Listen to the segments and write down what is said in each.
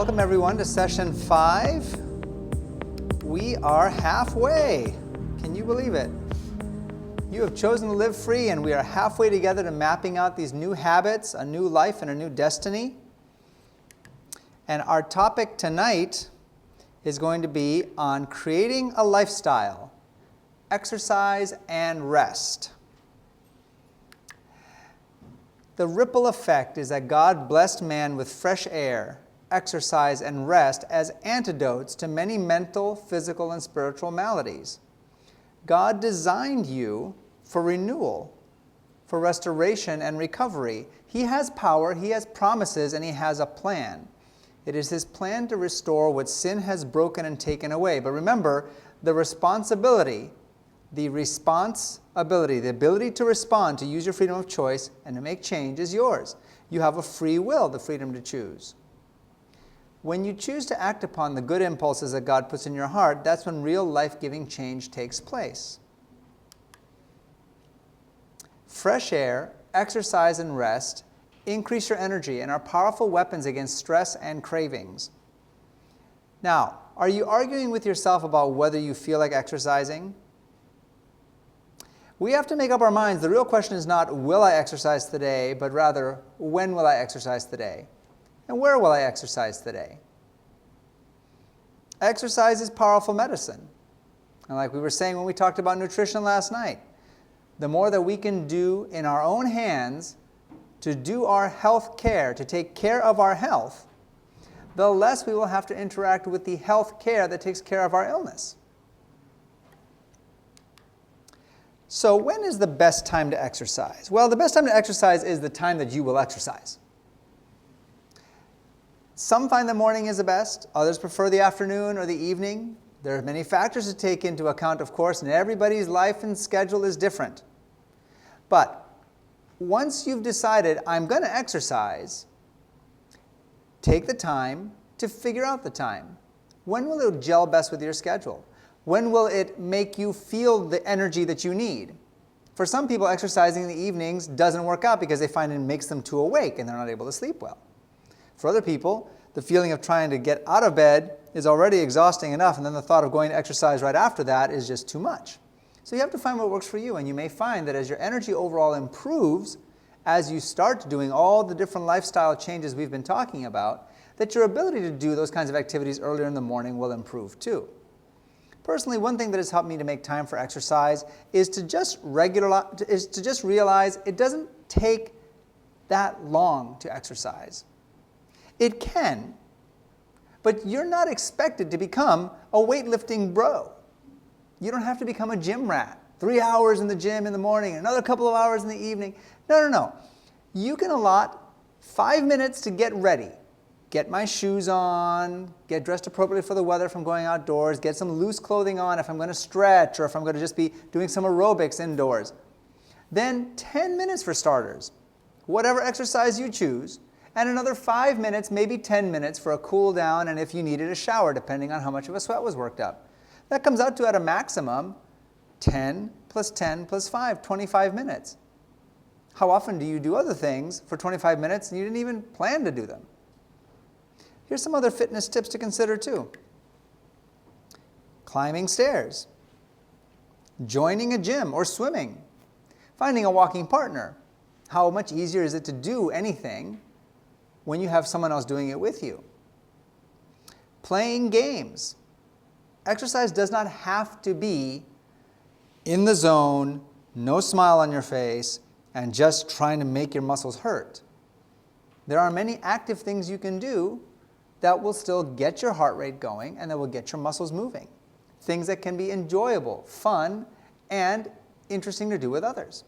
Welcome everyone to session 5. We are halfway. Can you believe it? You have chosen to live free, and we are halfway together to mapping out these new habits, a new life, and a new destiny. And our topic tonight is going to be on creating a lifestyle, exercise, and rest. The ripple effect is that God blessed man with fresh air, exercise, and rest as antidotes to many mental, physical, and spiritual maladies. God designed you for renewal, for restoration and recovery. He has power, He has promises, and He has a plan. It is His plan to restore what sin has broken and taken away. But remember, the responsibility, the ability to respond, to use your freedom of choice, and to make change is yours. You have a free will, the freedom to choose. When you choose to act upon the good impulses that God puts in your heart, that's when real life-giving change takes place. Fresh air, exercise, and rest increase your energy and are powerful weapons against stress and cravings. Now, are you arguing with yourself about whether you feel like exercising? We have to make up our minds. The real question is not, will I exercise today, but rather, when will I exercise today? And where will I exercise today? Exercise is powerful medicine. And like we were saying when we talked about nutrition last night, the more that we can do in our own hands to do our health care, to take care of our health, the less we will have to interact with the health care that takes care of our illness. So when is the best time to exercise? Well, the best time to exercise is the time that you will exercise. Some find the morning is the best. Others prefer the afternoon or the evening. There are many factors to take into account, of course, and everybody's life and schedule is different. But once you've decided, I'm going to exercise, take the time to figure out the time. When will it gel best with your schedule? When will it make you feel the energy that you need? For some people, exercising in the evenings doesn't work out because they find it makes them too awake and they're not able to sleep well. For other people, the feeling of trying to get out of bed is already exhausting enough, and then the thought of going to exercise right after that is just too much. So you have to find what works for you, and you may find that as your energy overall improves, as you start doing all the different lifestyle changes we've been talking about, that your ability to do those kinds of activities earlier in the morning will improve too. Personally, one thing that has helped me to make time for exercise is to just realize it doesn't take that long to exercise. It can, but you're not expected to become a weightlifting bro. You don't have to become a gym rat. 3 hours in the gym in the morning, another couple of hours in the evening. No. You can allot 5 minutes to get ready. Get my shoes on, get dressed appropriately for the weather if I'm going outdoors, get some loose clothing on if I'm going to stretch or if I'm going to just be doing some aerobics indoors. Then 10 minutes for starters, whatever exercise you choose, and another 5 minutes, maybe 10 minutes for a cool down and if you needed a shower, depending on how much of a sweat was worked up. That comes out to at a maximum 10 plus 10 plus 5, 25 minutes. How often do you do other things for 25 minutes and you didn't even plan to do them? Here's some other fitness tips to consider too. Climbing stairs, joining a gym or swimming, finding a walking partner. How much easier is it to do anything when you have someone else doing it with you? Playing games. Exercise does not have to be in the zone, no smile on your face, and just trying to make your muscles hurt. There are many active things you can do that will still get your heart rate going and that will get your muscles moving. Things that can be enjoyable, fun, and interesting to do with others.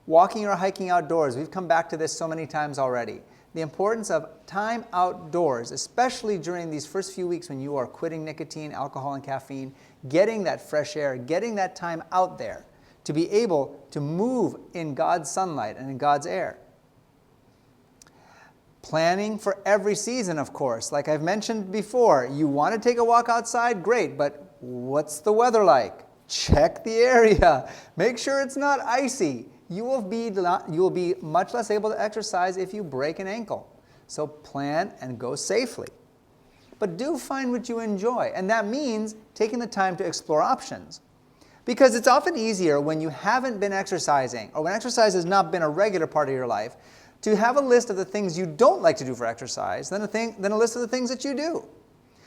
Walking or hiking outdoors, we've come back to this so many times already. The importance of time outdoors, especially during these first few weeks when you are quitting nicotine, alcohol, and caffeine, getting that fresh air, getting that time out there to be able to move in God's sunlight and in God's air. Planning for every season, of course. Like I've mentioned before, you want to take a walk outside, great, but what's the weather like? Check the area. Make sure it's not icy. You will be much less able to exercise if you break an ankle. So plan and go safely. But do find what you enjoy, and that means taking the time to explore options. Because it's often easier when you haven't been exercising, or when exercise has not been a regular part of your life, to have a list of the things you don't like to do for exercise than a list of the things that you do.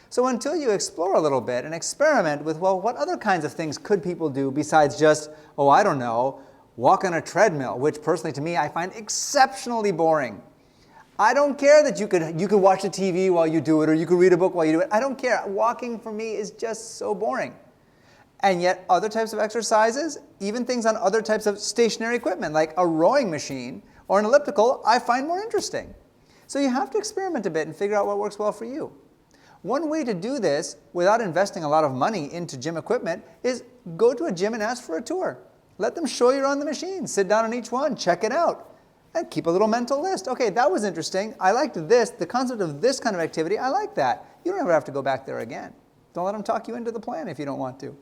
So until you explore a little bit and experiment with, well, what other kinds of things could people do besides just, oh, I don't know, walk on a treadmill, which personally to me I find exceptionally boring. I don't care that you could watch the TV while you do it, or you could read a book while you do it. I don't care. Walking for me is just so boring. And yet other types of exercises, even things on other types of stationary equipment, like a rowing machine or an elliptical, I find more interesting. So you have to experiment a bit and figure out what works well for you. One way to do this without investing a lot of money into gym equipment is go to a gym and ask for a tour. Let them show you around the machine. Sit down on each one, check it out. And keep a little mental list. Okay, that was interesting. I liked this. The concept of this kind of activity, I like that. You don't ever have to go back there again. Don't let them talk you into the plan if you don't want to.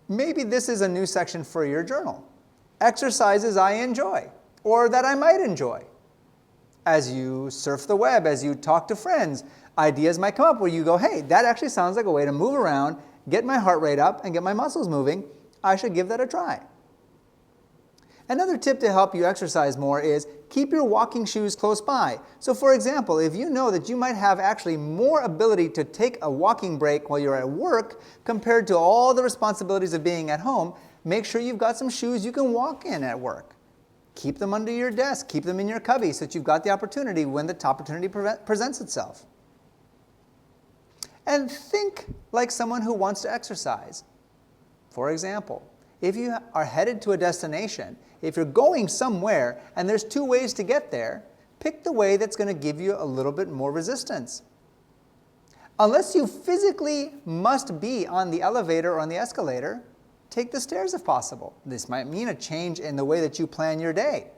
Maybe this is a new section for your journal. Exercises I enjoy, or that I might enjoy. As you surf the web, as you talk to friends, ideas might come up where you go, hey, that actually sounds like a way to move around, get my heart rate up, and get my muscles moving. I should give that a try. Another tip to help you exercise more is keep your walking shoes close by. So for example, if you know that you might have actually more ability to take a walking break while you're at work compared to all the responsibilities of being at home, make sure you've got some shoes you can walk in at work. Keep them under your desk, keep them in your cubby so that you've got the opportunity when the opportunity presents itself. And think like someone who wants to exercise. For example, if you are headed to a destination, if you're going somewhere and there's two ways to get there, pick the way that's going to give you a little bit more resistance. Unless you physically must be on the elevator or on the escalator, take the stairs if possible. This might mean a change in the way that you plan your day.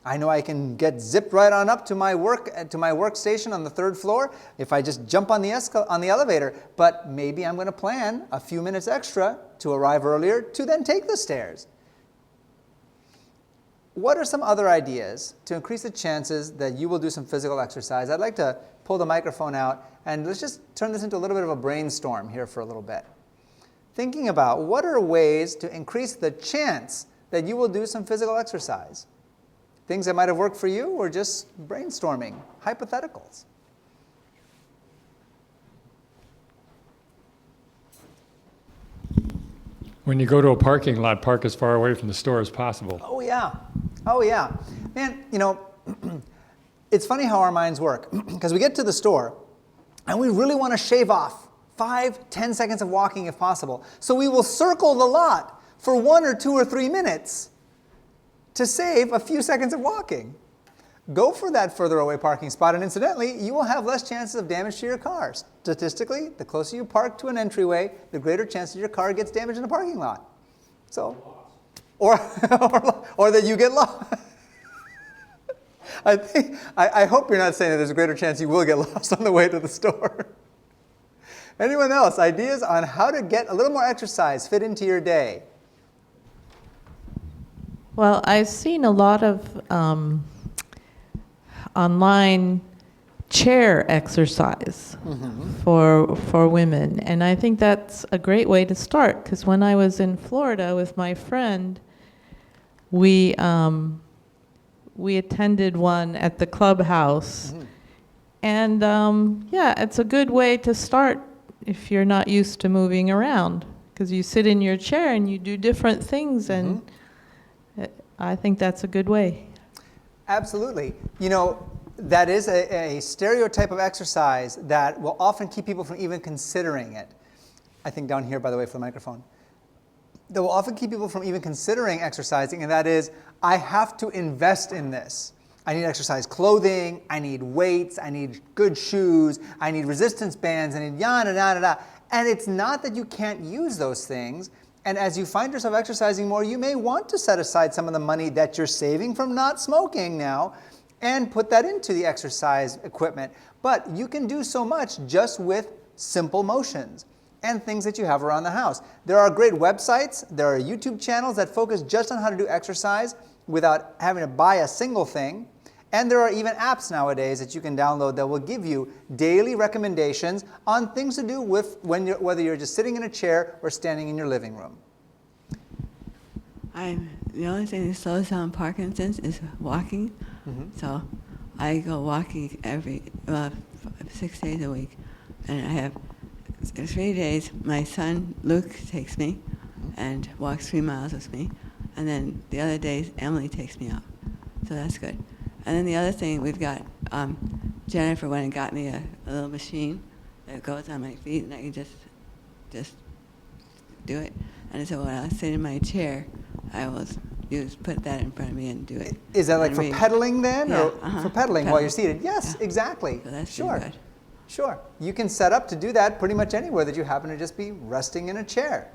I know I can get zipped right on up to my workstation on the 3rd floor if I just jump on the elevator, but maybe I'm going to plan a few minutes extra to arrive earlier to then take the stairs. What are some other ideas to increase the chances that you will do some physical exercise? I'd like to pull the microphone out and let's just turn this into a little bit of a brainstorm here for a little bit. Thinking about what are ways to increase the chance that you will do some physical exercise? Things that might have worked for you, or just brainstorming, hypotheticals. When you go to a parking lot, park as far away from the store as possible. Oh yeah. Oh yeah. Man, you know, it's funny how our minds work. Because we get to the store, and we really want to shave off 5-10 seconds of walking if possible. So we will circle the lot for 1 or 2 or 3 minutes to save a few seconds of walking. Go for that further away parking spot, and incidentally, you will have less chances of damage to your car. Statistically, the closer you park to an entryway, the greater chance that your car gets damaged in a parking lot. So, or that you get lost. I hope you're not saying that there's a greater chance you will get lost on the way to the store. Anyone else? Ideas on how to get a little more exercise fit into your day? Well, I've seen a lot of online chair exercise for women, and I think that's a great way to start, because when I was in Florida with my friend, we attended one at the clubhouse, and yeah, it's a good way to start if you're not used to moving around, because you sit in your chair and you do different things, and I think that's a good way. Absolutely. You know, that is a stereotype of exercise that will often keep people from even considering it. I think down here, by the way, for the microphone. That will often keep people from even considering exercising, and that is, I have to invest in this. I need exercise clothing, I need weights, I need good shoes, I need resistance bands, I need yada, yada, yada. And it's not that you can't use those things. And as you find yourself exercising more, you may want to set aside some of the money that you're saving from not smoking now and put that into the exercise equipment. But you can do so much just with simple motions and things that you have around the house. There are great websites, there are YouTube channels that focus just on how to do exercise without having to buy a single thing. And there are even apps nowadays that you can download that will give you daily recommendations on things to do with whether you're just sitting in a chair or standing in your living room. The only thing that slows down Parkinson's is walking. So I go walking 6 days a week. And I have 3 days, my son Luke takes me and walks 3 miles with me. And then the other days, Emily takes me out. So that's good. And then the other thing, we've got, Jennifer went and got me a little machine that goes on my feet, and I can just do it. And so when I sit in my chair, I will put that in front of me and do it. Is that like for pedaling then? Yeah, or for pedaling while you're seated? Yes, yeah. Exactly. So that's sure. good. Sure. You can set up to do that pretty much anywhere that you happen to just be resting in a chair.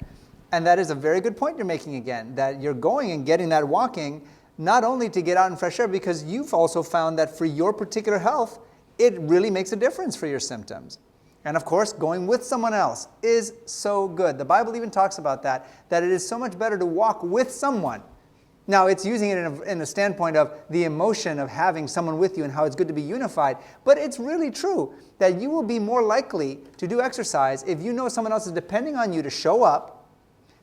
And that is a very good point you're making again, that you're going and getting that walking not only to get out in fresh air, because you've also found that for your particular health, it really makes a difference for your symptoms. And of course, going with someone else is so good. The Bible even talks about that it is so much better to walk with someone. Now, it's using it in a standpoint of the emotion of having someone with you and how it's good to be unified, but it's really true that you will be more likely to do exercise if you know someone else is depending on you to show up,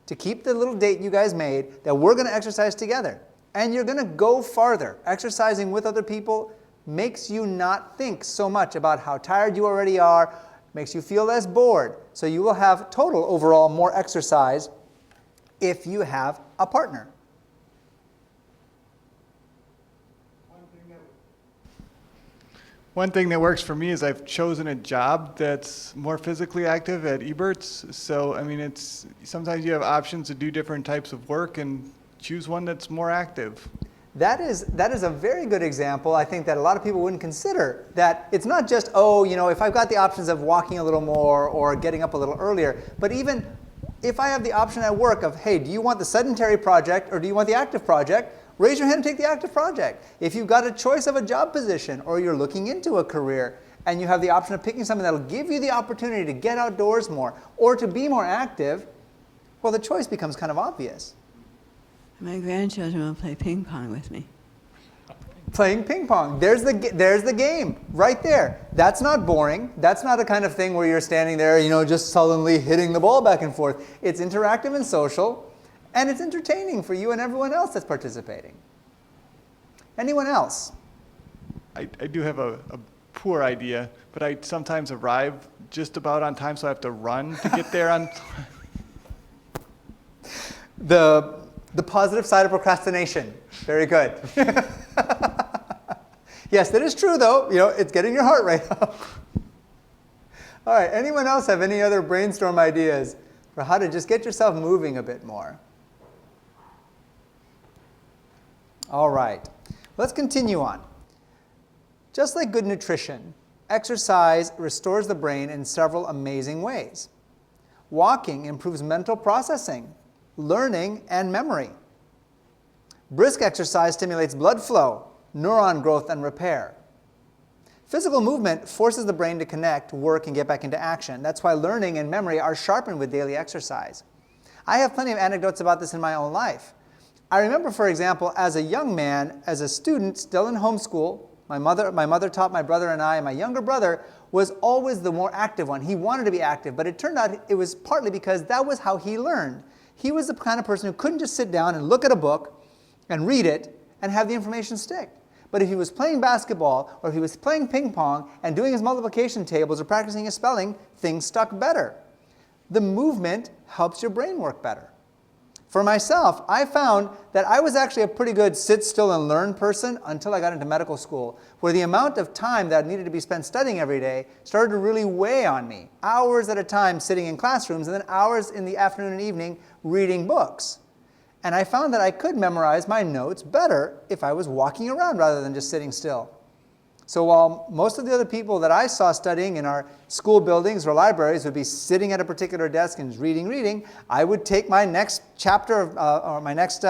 to keep the little date you guys made, that we're going to exercise together. And you're going to go farther. Exercising with other people makes you not think so much about how tired you already are, makes you feel less bored. So you will have total overall more exercise if you have a partner. One thing that works for me is I've chosen a job that's more physically active at Ebert's. So, I mean, sometimes you have options to do different types of work and choose one that's more active. That is a very good example, I think, that a lot of people wouldn't consider. That it's not just, if I've got the options of walking a little more or getting up a little earlier, but even if I have the option at work of, hey, do you want the sedentary project or do you want the active project? Raise your hand and take the active project. If you've got a choice of a job position or you're looking into a career and you have the option of picking something that'll give you the opportunity to get outdoors more or to be more active, well, the choice becomes kind of obvious. My grandchildren will play ping pong with me. Playing ping pong. There's the game right there. That's not boring. That's not the kind of thing where you're standing there, just sullenly hitting the ball back and forth. It's interactive and social. And it's entertaining for you and everyone else that's participating. Anyone else? I do have a poor idea, but I sometimes arrive just about on time, so I have to run to get there on time. The positive side of procrastination. Very good. Yes, that is true, though. It's getting your heart rate up. All right, anyone else have any other brainstorm ideas for how to just get yourself moving a bit more? All right, let's continue on. Just like good nutrition, exercise restores the brain in several amazing ways. Walking improves mental processing, learning, and memory. Brisk exercise stimulates blood flow, neuron growth, and repair. Physical movement forces the brain to connect, work, and get back into action. That's why learning and memory are sharpened with daily exercise. I have plenty of anecdotes about this in my own life. I remember, for example, as a young man, as a student, still in homeschool, my mother taught my brother and I, and my younger brother was always the more active one. He wanted to be active, but it turned out it was partly because that was how he learned. He was the kind of person who couldn't just sit down and look at a book and read it and have the information stick. But if he was playing basketball or if he was playing ping pong and doing his multiplication tables or practicing his spelling, things stuck better. The movement helps your brain work better. For myself, I found that I was actually a pretty good sit still and learn person until I got into medical school, where the amount of time that needed to be spent studying every day started to really weigh on me. Hours at a time sitting in classrooms and then hours in the afternoon and evening reading books. And I found that I could memorize my notes better if I was walking around rather than just sitting still. So while most of the other people that I saw studying in our school buildings or libraries would be sitting at a particular desk and reading, I would take my next chapter or my next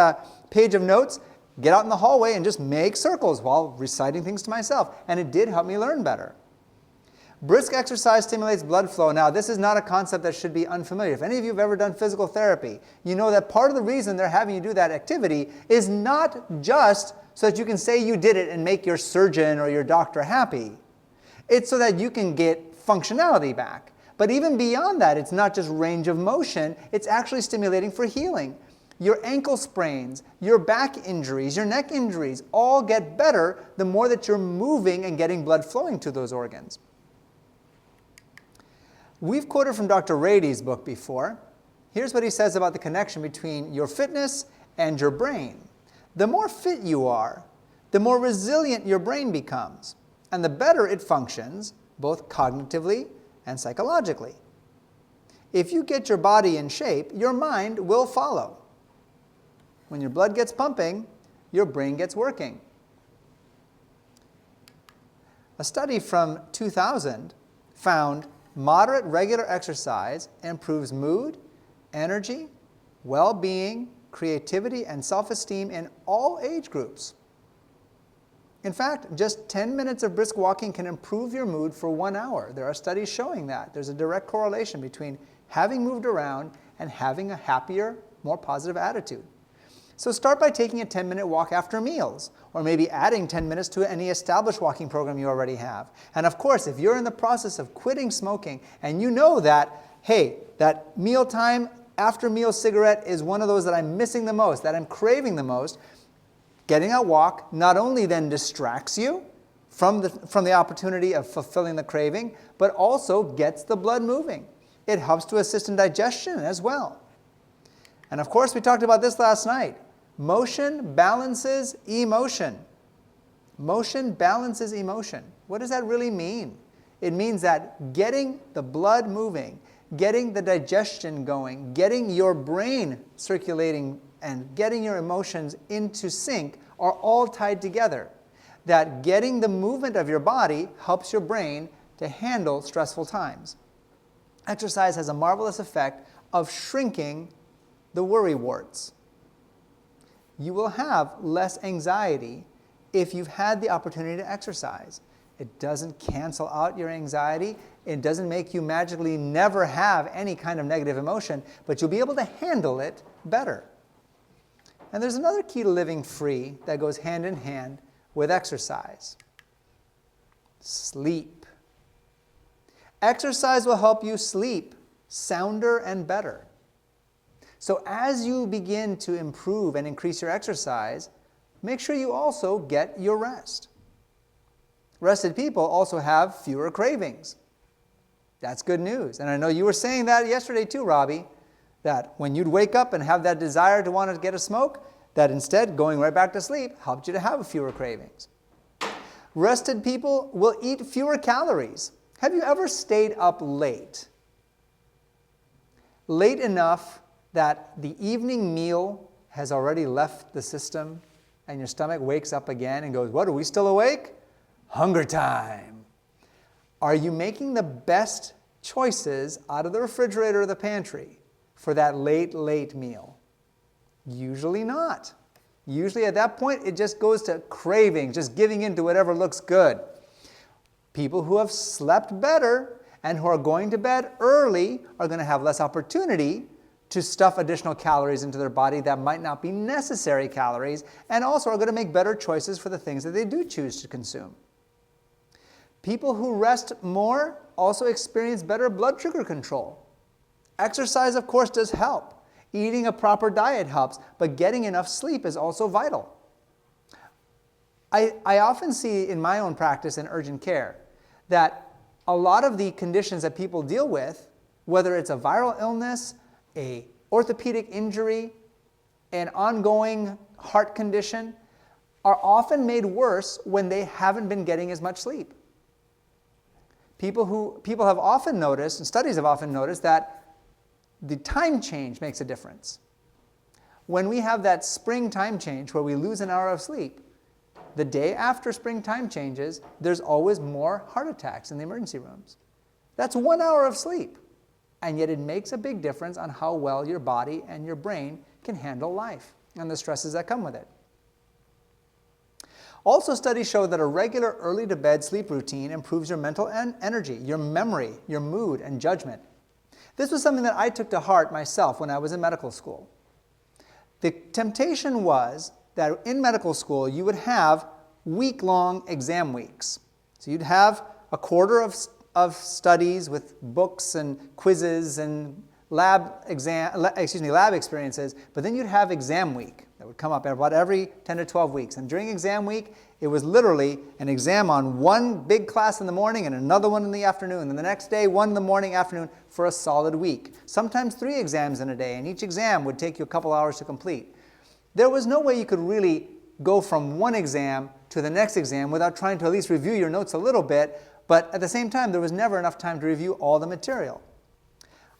page of notes, get out in the hallway and just make circles while reciting things to myself. And it did help me learn better. Brisk exercise stimulates blood flow. Now, this is not a concept that should be unfamiliar. If any of you have ever done physical therapy, you know that part of the reason they're having you do that activity is not just so that you can say you did it and make your surgeon or your doctor happy. It's so that you can get functionality back. But even beyond that, it's not just range of motion, it's actually stimulating for healing. Your ankle sprains, your back injuries, your neck injuries all get better the more that you're moving and getting blood flowing to those organs. We've quoted from Dr. Rady's book before. Here's what he says about the connection between your fitness and your brain. The more fit you are, the more resilient your brain becomes, and the better it functions, both cognitively and psychologically. If you get your body in shape, your mind will follow. When your blood gets pumping, your brain gets working. A study from 2000 found moderate regular exercise improves mood, energy, well-being, creativity, and self-esteem in all age groups. In fact, just 10 minutes of brisk walking can improve your mood for 1 hour. There are studies showing that. There's a direct correlation between having moved around and having a happier, more positive attitude. So start by taking a 10-minute walk after meals, or maybe adding 10 minutes to any established walking program you already have. And of course, if you're in the process of quitting smoking and you know that, hey, that mealtime, after meal cigarette is one of those that I'm missing the most, that I'm craving the most, getting a walk not only then distracts you from the opportunity of fulfilling the craving, but also gets the blood moving. It helps to assist in digestion as well. And of course, we talked about this last night. Motion balances emotion. Motion balances emotion. What does that really mean? It means that getting the blood moving, getting the digestion going, getting your brain circulating, and getting your emotions into sync are all tied together. That getting the movement of your body helps your brain to handle stressful times. Exercise has a marvelous effect of shrinking the worry warts. You will have less anxiety if you've had the opportunity to exercise. It doesn't cancel out your anxiety. It doesn't make you magically never have any kind of negative emotion, but you'll be able to handle it better. And there's another key to living free that goes hand in hand with exercise. Sleep. Exercise will help you sleep sounder and better. So as you begin to improve and increase your exercise, make sure you also get your rest. Rested people also have fewer cravings. That's good news. And I know you were saying that yesterday too, Robbie, that when you'd wake up and have that desire to want to get a smoke, that instead going right back to sleep helped you to have fewer cravings. Rested people will eat fewer calories. Have you ever stayed up late? Late enough that the evening meal has already left the system and your stomach wakes up again and goes, what, are we still awake? Hunger time. Are you making the best choices out of the refrigerator or the pantry for that late meal? Usually not. Usually at that point it just goes to craving, just giving in to whatever looks good. People who have slept better and who are going to bed early are going to have less opportunity to stuff additional calories into their body that might not be necessary calories, and also are going to make better choices for the things that they do choose to consume. People who rest more also experience better blood sugar control. Exercise, of course, does help. Eating a proper diet helps, but getting enough sleep is also vital. I often see in my own practice in urgent care that a lot of the conditions that people deal with, whether it's a viral illness, an orthopedic injury, an ongoing heart condition, are often made worse when they haven't been getting as much sleep. People have often noticed, and studies have often noticed, that the time change makes a difference. When we have that spring time change where we lose an hour of sleep, the day after spring time changes, there's always more heart attacks in the emergency rooms. That's 1 hour of sleep. And yet it makes a big difference on how well your body and your brain can handle life and the stresses that come with it. Also, studies show that a regular early-to-bed sleep routine improves your mental energy, your memory, your mood, and judgment. This was something that I took to heart myself when I was in medical school. The temptation was that in medical school you would have week-long exam weeks. So you'd have a quarter of studies with books and quizzes and lab experiences, but then you'd have exam week that would come up about every 10 to 12 weeks. And during exam week, it was literally an exam on one big class in the morning and another one in the afternoon, and the next day, one in the morning, afternoon, for a solid week. Sometimes 3 exams in a day, and each exam would take you a couple hours to complete. There was no way you could really go from one exam to the next exam without trying to at least review your notes a little bit, but at the same time, there was never enough time to review all the material.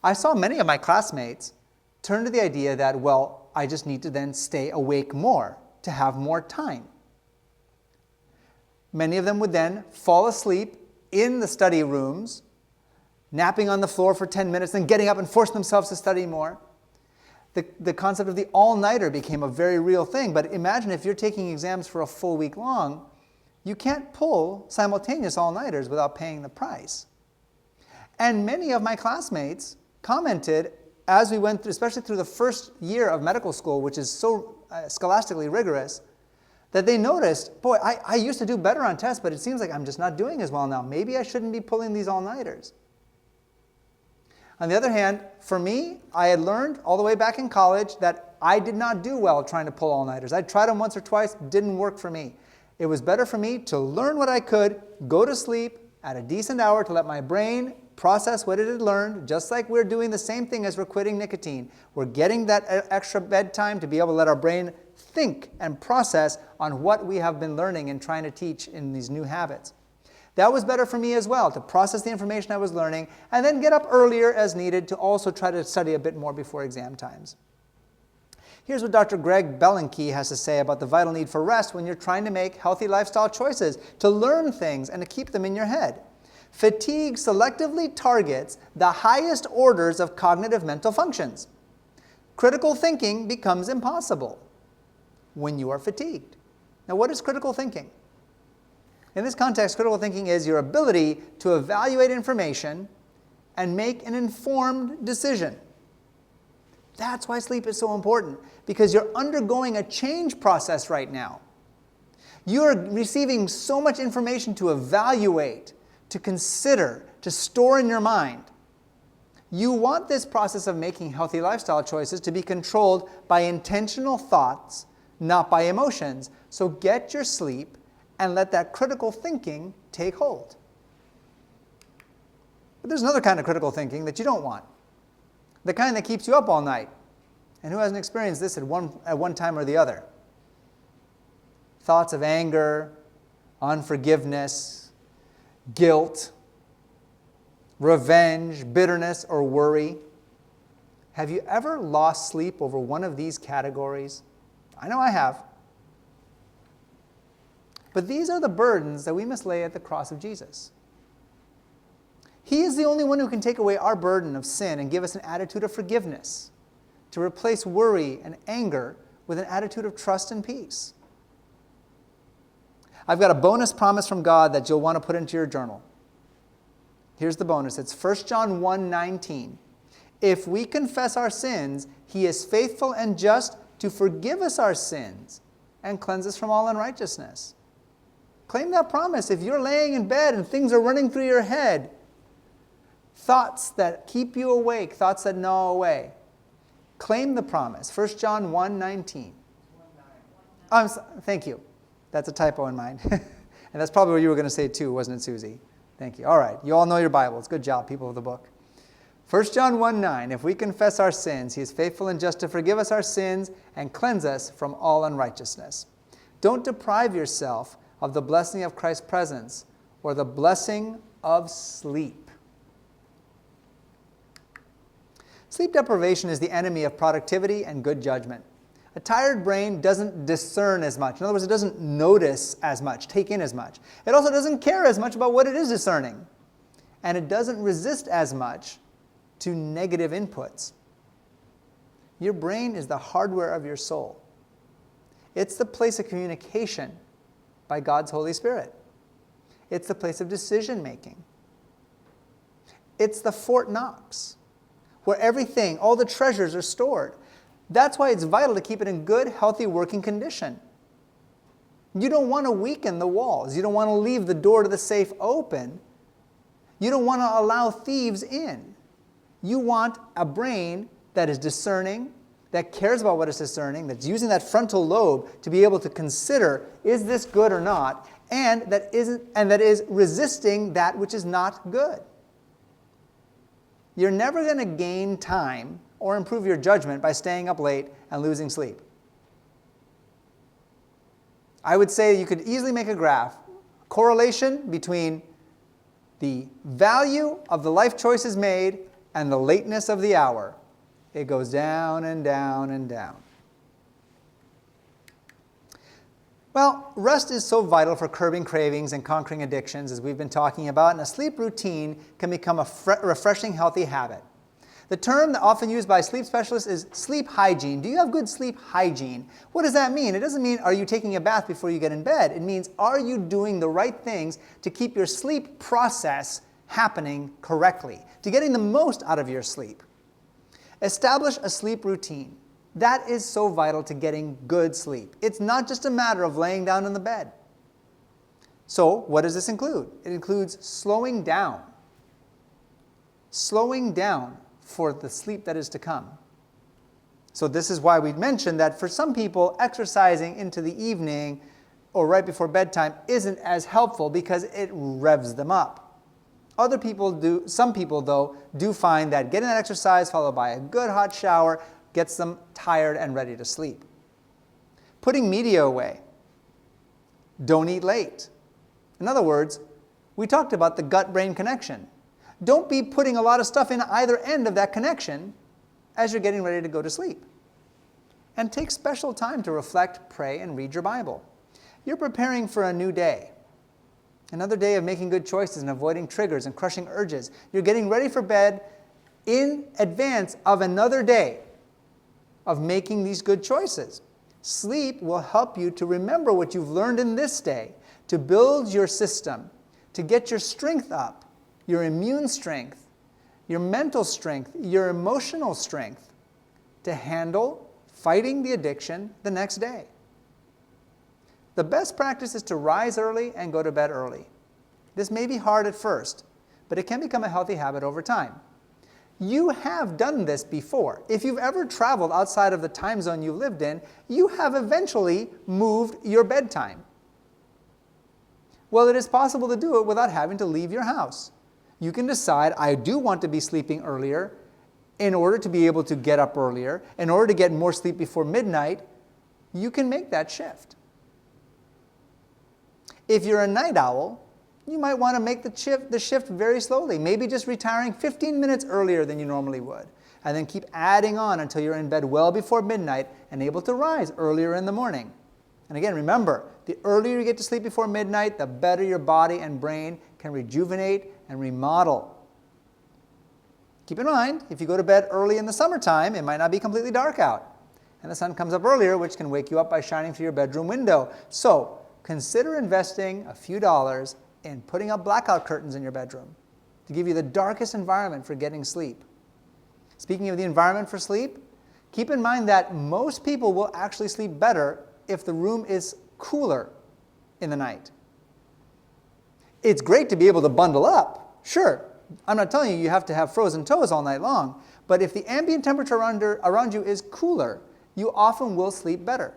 I saw many of my classmates turn to the idea that, well, I just need to then stay awake more to have more time. Many of them would then fall asleep in the study rooms, napping on the floor for 10 minutes, then getting up and forcing themselves to study more. The concept of the all-nighter became a very real thing, but imagine if you're taking exams for a full week long, you can't pull simultaneous all-nighters without paying the price. And many of my classmates commented as we went through, especially through the first year of medical school, which is so scholastically rigorous, that they noticed, boy, I used to do better on tests, but it seems like I'm just not doing as well now. Maybe I shouldn't be pulling these all-nighters. On the other hand, for me, I had learned all the way back in college that I did not do well trying to pull all-nighters. I tried them once or twice, didn't work for me. It was better for me to learn what I could, go to sleep at a decent hour to let my brain process what it had learned, just like we're doing the same thing as we're quitting nicotine. We're getting that extra bedtime to be able to let our brain think and process on what we have been learning and trying to teach in these new habits. That was better for me as well, to process the information I was learning and then get up earlier as needed to also try to study a bit more before exam times. Here's what Dr. Greg Bellingkey has to say about the vital need for rest when you're trying to make healthy lifestyle choices, to learn things and to keep them in your head. Fatigue selectively targets the highest orders of cognitive mental functions. Critical thinking becomes impossible when you are fatigued. Now, what is critical thinking? In this context, critical thinking is your ability to evaluate information and make an informed decision. That's why sleep is so important, because you're undergoing a change process right now. You're receiving so much information to evaluate, to consider, to store in your mind. You want this process of making healthy lifestyle choices to be controlled by intentional thoughts, not by emotions. So get your sleep and let that critical thinking take hold. But there's another kind of critical thinking that you don't want. The kind that keeps you up all night. And who hasn't experienced this at one time or the other? Thoughts of anger, unforgiveness, guilt, revenge, bitterness, or worry. Have you ever lost sleep over one of these categories? I know I have. But these are the burdens that we must lay at the cross of Jesus. He is the only one who can take away our burden of sin and give us an attitude of forgiveness, to replace worry and anger with an attitude of trust and peace. I've got a bonus promise from God that you'll want to put into your journal. Here's the bonus. It's 1 John 1:19. If we confess our sins, He is faithful and just to forgive us our sins and cleanse us from all unrighteousness. Claim that promise. If you're laying in bed and things are running through your head, thoughts that keep you awake, thoughts that gnaw away, claim the promise. 1 John 1:19. Thank you. That's a typo in mine. And that's probably what you were going to say too, wasn't it, Susie? Thank you. All right. You all know your Bibles. Good job, people of the book. 1 John 1:9. If we confess our sins, He is faithful and just to forgive us our sins and cleanse us from all unrighteousness. Don't deprive yourself of the blessing of Christ's presence or the blessing of sleep. Sleep deprivation is the enemy of productivity and good judgment. A tired brain doesn't discern as much. In other words, it doesn't notice as much, take in as much. It also doesn't care as much about what it is discerning. And it doesn't resist as much to negative inputs. Your brain is the hardware of your soul. It's the place of communication by God's Holy Spirit. It's the place of decision making. It's the Fort Knox, where everything, all the treasures are stored. That's why it's vital to keep it in good, healthy working condition. You don't want to weaken the walls. You don't want to leave the door to the safe open. You don't want to allow thieves in. You want a brain that is discerning, that cares about what is discerning, that's using that frontal lobe to be able to consider, is this good or not, and that is resisting that which is not good. You're never going to gain time or improve your judgment by staying up late and losing sleep. I would say you could easily make a graph, correlation between the value of the life choices made and the lateness of the hour. It goes down and down and down. Well, rest is so vital for curbing cravings and conquering addictions, as we've been talking about, and a sleep routine can become a refreshing, healthy habit. The term often used by sleep specialists is sleep hygiene. Do you have good sleep hygiene? What does that mean? It doesn't mean are you taking a bath before you get in bed. It means are you doing the right things to keep your sleep process happening correctly, to getting the most out of your sleep. Establish a sleep routine. That is so vital to getting good sleep. It's not just a matter of laying down in the bed. So what does this include? It includes slowing down. Slowing down for the sleep that is to come. So this is why we mentioned that for some people, exercising into the evening or right before bedtime isn't as helpful because it revs them up. Other people do, some people though, do find that getting that exercise followed by a good hot shower gets them tired and ready to sleep. Putting media away. Don't eat late. In other words, we talked about the gut-brain connection. Don't be putting a lot of stuff in either end of that connection as you're getting ready to go to sleep. And take special time to reflect, pray, and read your Bible. You're preparing for a new day. Another day of making good choices and avoiding triggers and crushing urges. You're getting ready for bed in advance of another day of making these good choices. Sleep will help you to remember what you've learned in this day, to build your system, to get your strength up, your immune strength, your mental strength, your emotional strength to handle fighting the addiction the next day. The best practice is to rise early and go to bed early. This may be hard at first, but it can become a healthy habit over time. You have done this before. If you've ever traveled outside of the time zone you lived in, you have eventually moved your bedtime. Well, it is possible to do it without having to leave your house. You can decide, I do want to be sleeping earlier in order to be able to get up earlier, in order to get more sleep before midnight. You can make that shift. If you're a night owl, you might want to make the shift very slowly, maybe just retiring 15 minutes earlier than you normally would, and then keep adding on until you're in bed well before midnight and able to rise earlier in the morning. And again, remember, the earlier you get to sleep before midnight, the better your body and brain can rejuvenate and remodel. Keep in mind, if you go to bed early in the summertime, it might not be completely dark out, and the sun comes up earlier, which can wake you up by shining through your bedroom window. So consider investing a few dollars in putting up blackout curtains in your bedroom to give you the darkest environment for getting sleep. Speaking of the environment for sleep, keep in mind that most people will actually sleep better if the room is cooler in the night. It's great to be able to bundle up. Sure, I'm not telling you have to have frozen toes all night long, but if the ambient temperature around you is cooler, you often will sleep better.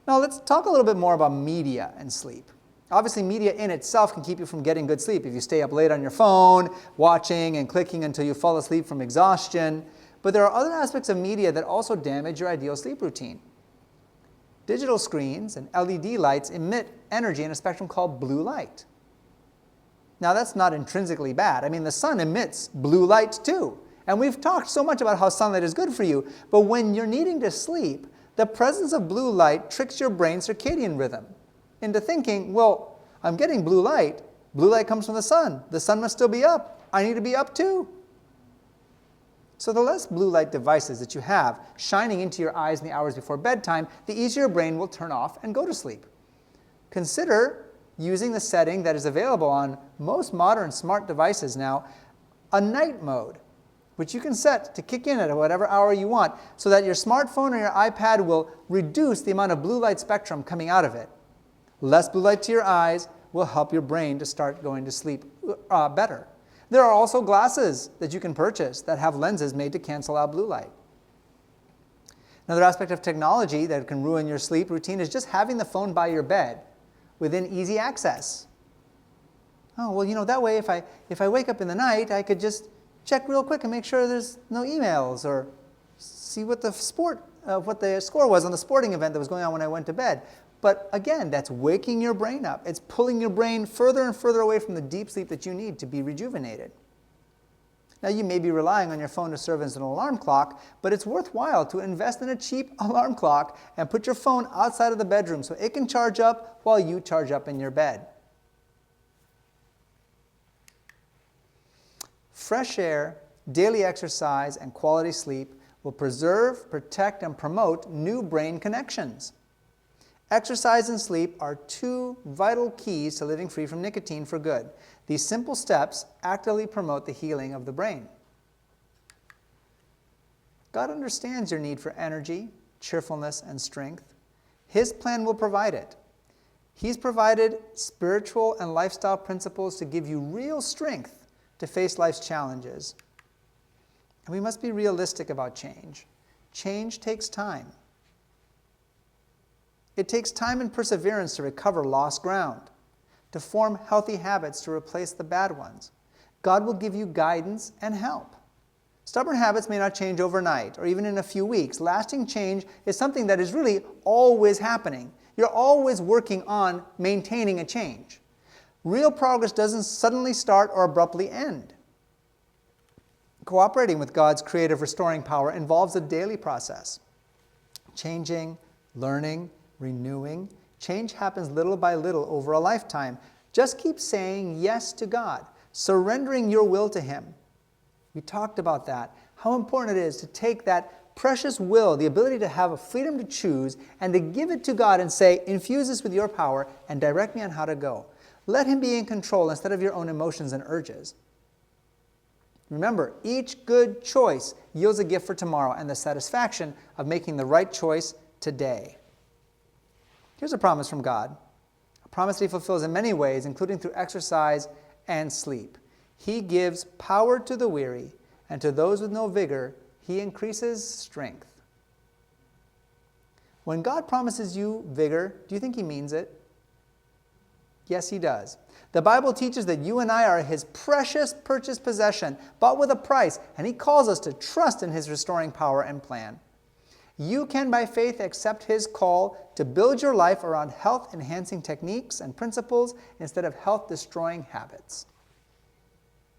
Now let's talk a little bit more about media and sleep. Obviously, media in itself can keep you from getting good sleep if you stay up late on your phone, watching and clicking until you fall asleep from exhaustion. But there are other aspects of media that also damage your ideal sleep routine. Digital screens and LED lights emit energy in a spectrum called blue light. Now, that's not intrinsically bad. I mean, the sun emits blue light too. And we've talked so much about how sunlight is good for you. But when you're needing to sleep, the presence of blue light tricks your brain's circadian rhythm into thinking, well, I'm getting blue light. Blue light comes from the sun. The sun must still be up. I need to be up too. So the less blue light devices that you have shining into your eyes in the hours before bedtime, the easier your brain will turn off and go to sleep. consider using the setting that is available on most modern smart devices now, a night mode, which you can set to kick in at whatever hour you want, so that your smartphone or your iPad will reduce the amount of blue light spectrum coming out of it. Less blue light to your eyes will help your brain to start going to sleep better. There are also glasses that you can purchase that have lenses made to cancel out blue light. Another aspect of technology that can ruin your sleep routine is just having the phone by your bed within easy access. Oh, well, that way if I wake up in the night, I could just check real quick and make sure there's no emails, or see what the score was on the sporting event that was going on when I went to bed. But again, that's waking your brain up. It's pulling your brain further and further away from the deep sleep that you need to be rejuvenated. Now, you may be relying on your phone to serve as an alarm clock, but it's worthwhile to invest in a cheap alarm clock and put your phone outside of the bedroom so it can charge up while you charge up in your bed. Fresh air, daily exercise, and quality sleep will preserve, protect, and promote new brain connections. Exercise and sleep are two vital keys to living free from nicotine for good. These simple steps actively promote the healing of the brain. God understands your need for energy, cheerfulness, and strength. His plan will provide it. He's provided spiritual and lifestyle principles to give you real strength to face life's challenges. And we must be realistic about change. Change takes time. It takes time and perseverance to recover lost ground, to form healthy habits to replace the bad ones. God will give you guidance and help. Stubborn habits may not change overnight or even in a few weeks. Lasting change is something that is really always happening. You're always working on maintaining a change. Real progress doesn't suddenly start or abruptly end. Cooperating with God's creative restoring power involves a daily process. Changing, learning, renewing. Change happens little by little over a lifetime. Just keep saying yes to God, surrendering your will to Him. We talked about that, how important it is to take that precious will, the ability to have a freedom to choose, and to give it to God and say, infuse this with your power and direct me on how to go. Let Him be in control instead of your own emotions and urges. Remember, each good choice yields a gift for tomorrow and the satisfaction of making the right choice today. Here's a promise from God, a promise that He fulfills in many ways, including through exercise and sleep. He gives power to the weary, and to those with no vigor, He increases strength. When God promises you vigor, do you think He means it? Yes, He does. The Bible teaches that you and I are His precious purchased possession, bought with a price, and He calls us to trust in His restoring power and plan. You can, by faith, accept His call to build your life around health-enhancing techniques and principles instead of health-destroying habits.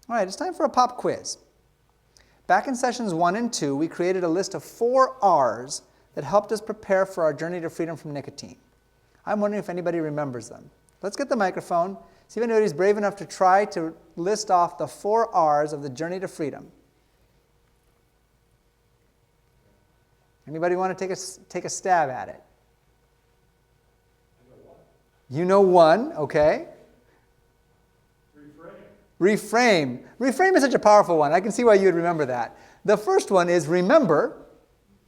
All right, it's time for a pop quiz. Back in sessions 1 and 2, we created a list of 4 R's that helped us prepare for our journey to freedom from nicotine. I'm wondering if anybody remembers them. Let's get the microphone, see if anybody's brave enough to try to list off the 4 R's of the journey to freedom. Anybody want to take a stab at it? You know one, okay. Reframe. Reframe is such a powerful one. I can see why you would remember that. The first one is remember,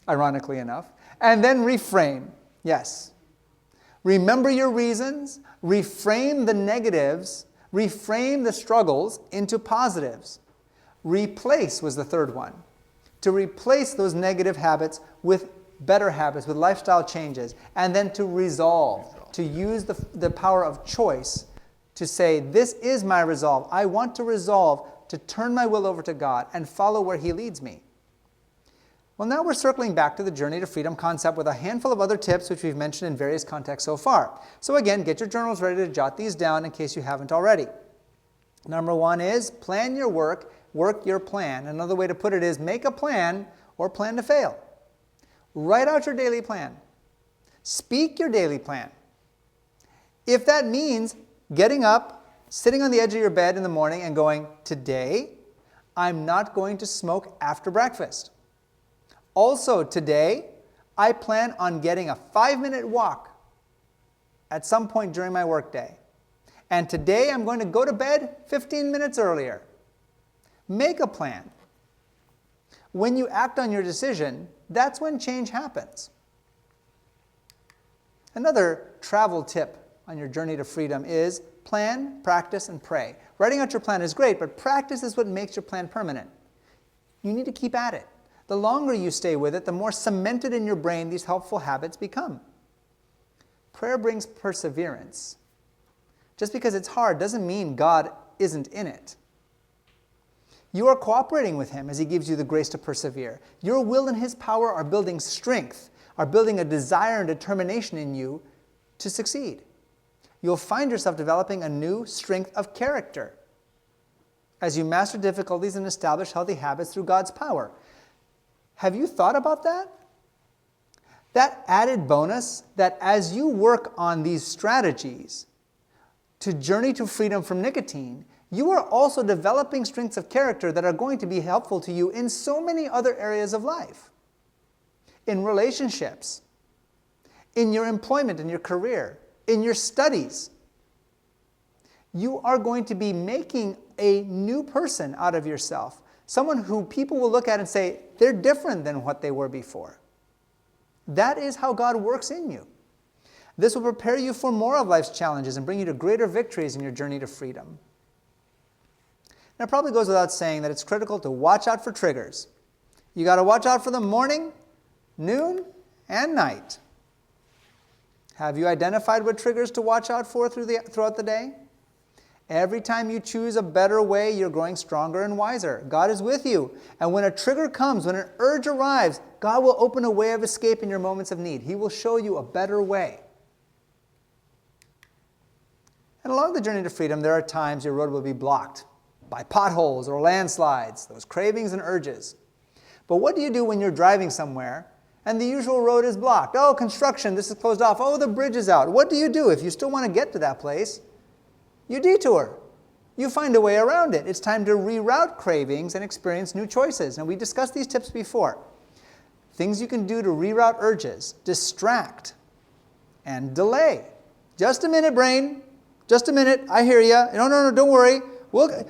ironically enough, and then reframe. Yes. Remember your reasons, reframe the negatives, reframe the struggles into positives. Replace was the third one. To replace those negative habits with better habits, with lifestyle changes, and then to resolve, to use the power of choice to say, this is my resolve. I want to resolve to turn my will over to God and follow where He leads me. Well, now we're circling back to the journey to freedom concept with a handful of other tips which we've mentioned in various contexts so far. So again, get your journals ready to jot these down in case you haven't already. Number 1 is plan your work your plan. Another way to put it is make a plan or plan to fail. Write out your daily plan. Speak your daily plan. If that means getting up, sitting on the edge of your bed in the morning and going, today, I'm not going to smoke after breakfast. Also today, I plan on getting a 5-minute walk. at some point during my workday. And today I'm going to go to bed 15 minutes earlier. Make a plan. When you act on your decision, that's when change happens. Another travel tip on your journey to freedom is plan, practice, and pray. Writing out your plan is great, but practice is what makes your plan permanent. You need to keep at it. The longer you stay with it, the more cemented in your brain these helpful habits become. Prayer brings perseverance. Just because it's hard doesn't mean God isn't in it. You are cooperating with Him as He gives you the grace to persevere. Your will and His power are building strength, are building a desire and determination in you to succeed. You'll find yourself developing a new strength of character as you master difficulties and establish healthy habits through God's power. Have you thought about that? That added bonus that as you work on these strategies to journey to freedom from nicotine, you are also developing strengths of character that are going to be helpful to you in so many other areas of life. In relationships, in your employment, in your career, in your studies. You are going to be making a new person out of yourself. Someone who people will look at and say, they're different than what they were before. That is how God works in you. This will prepare you for more of life's challenges and bring you to greater victories in your journey to freedom. Now, it probably goes without saying that it's critical to watch out for triggers. You got to watch out for them morning, noon, and night. Have you identified what triggers to watch out for throughout the day? Every time you choose a better way, you're growing stronger and wiser. God is with you. And when a trigger comes, when an urge arrives, God will open a way of escape in your moments of need. He will show you a better way. And along the journey to freedom, there are times your road will be blocked by potholes or landslides, those cravings and urges. But what do you do when you're driving somewhere and the usual road is blocked? Oh, construction, this is closed off. Oh, the bridge is out. What do you do if you still want to get to that place? You detour. You find a way around it. It's time to reroute cravings and experience new choices. And we discussed these tips before. Things you can do to reroute urges: distract and delay. Just a minute, brain. Just a minute. I hear you. No, don't worry.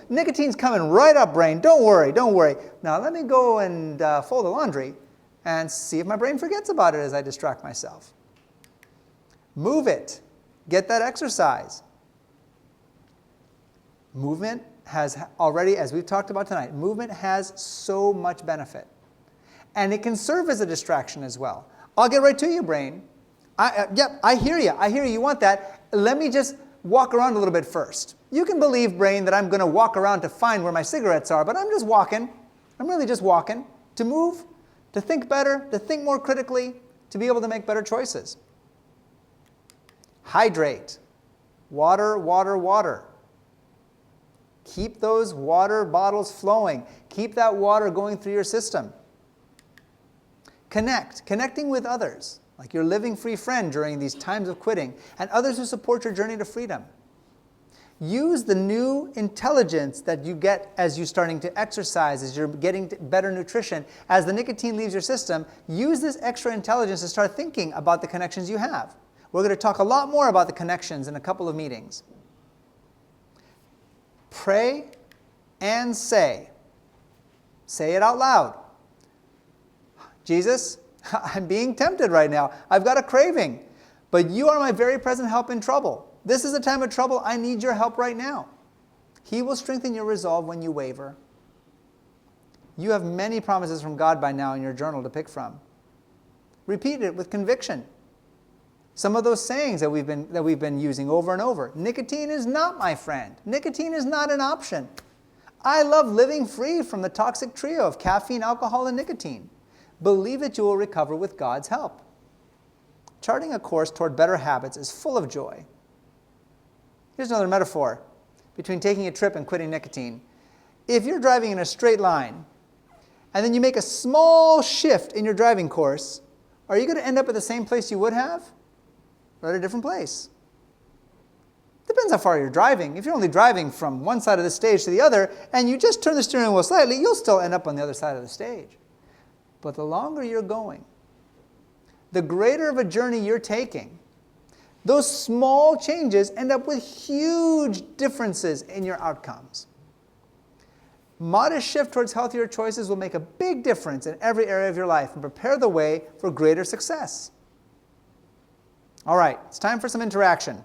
Nicotine's coming right up, brain. Don't worry. Now let me go and fold the laundry and see if my brain forgets about it as I distract myself. Move it. Get that exercise. Movement has already, as we've talked about tonight, movement has so much benefit. And it can serve as a distraction as well. I'll get right to you, brain. I hear you. You want that. Let me just walk around a little bit first. You can believe, brain, that I'm going to walk around to find where my cigarettes are, but I'm just walking. I'm really just walking to move, to think better, to think more critically, to be able to make better choices. Hydrate. Water, water, water. Keep those water bottles flowing. Keep that water going through your system. Connecting with others, like your living free friend during these times of quitting, and others who support your journey to freedom. Use the new intelligence that you get as you're starting to exercise, as you're getting better nutrition. As the nicotine leaves your system, use this extra intelligence to start thinking about the connections you have. We're going to talk a lot more about the connections in a couple of meetings. Pray and say. Say it out loud. Jesus, I'm being tempted right now. I've got a craving, but you are my very present help in trouble. This is a time of trouble. I need your help right now. He will strengthen your resolve when you waver. You have many promises from God by now in your journal to pick from. Repeat it with conviction. Some of those sayings that we've been using over and over. Nicotine is not my friend. Nicotine is not an option. I love living free from the toxic trio of caffeine, alcohol, and nicotine. Believe that you will recover with God's help. Charting a course toward better habits is full of joy. Here's another metaphor between taking a trip and quitting nicotine. If you're driving in a straight line, and then you make a small shift in your driving course, are you going to end up at the same place you would have? Or at a different place? Depends how far you're driving. If you're only driving from one side of the stage to the other, and you just turn the steering wheel slightly, you'll still end up on the other side of the stage. But the longer you're going, the greater of a journey you're taking, Those small changes end up with huge differences in your outcomes. Modest shift towards healthier choices will make a big difference in every area of your life and prepare the way for greater success. All right, it's time for some interaction.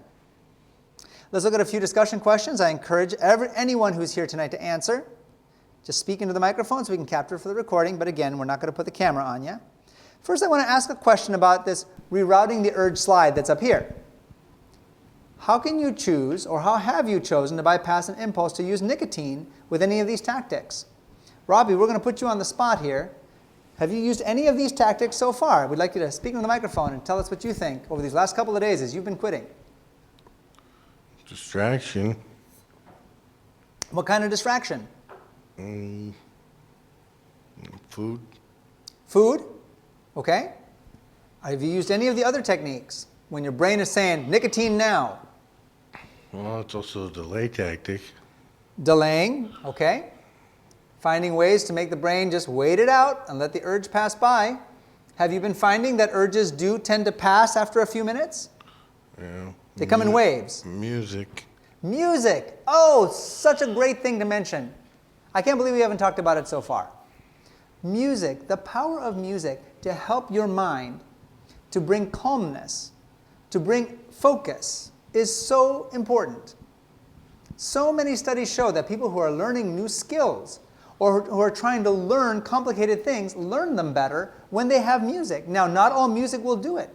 Let's look at a few discussion questions. I encourage anyone who's here tonight to answer. Just speak into the microphone so we can capture it for the recording, but again, we're not going to put the camera on you. First, I want to ask a question about this rerouting the urge slide that's up here. How can you choose, or how have you chosen to bypass an impulse to use nicotine with any of these tactics? Robbie, we're going to put you on the spot here. Have you used any of these tactics so far? We'd like you to speak into the microphone and tell us what you think over these last couple of days as you've been quitting. Distraction. What kind of distraction? Food. Food? Okay. Have you used any of the other techniques when your brain is saying, nicotine now? Well, it's also a delay tactic. Delaying, okay. Finding ways to make the brain just wait it out and let the urge pass by. Have you been finding that urges do tend to pass after a few minutes? Yeah. They come in waves. Music. Music. Oh, such a great thing to mention. I can't believe we haven't talked about it so far. Music, the power of music to help your mind, to bring calmness, to bring focus, is so important. So many studies show that people who are learning new skills or who are trying to learn complicated things learn them better when they have music. Now, not all music will do it.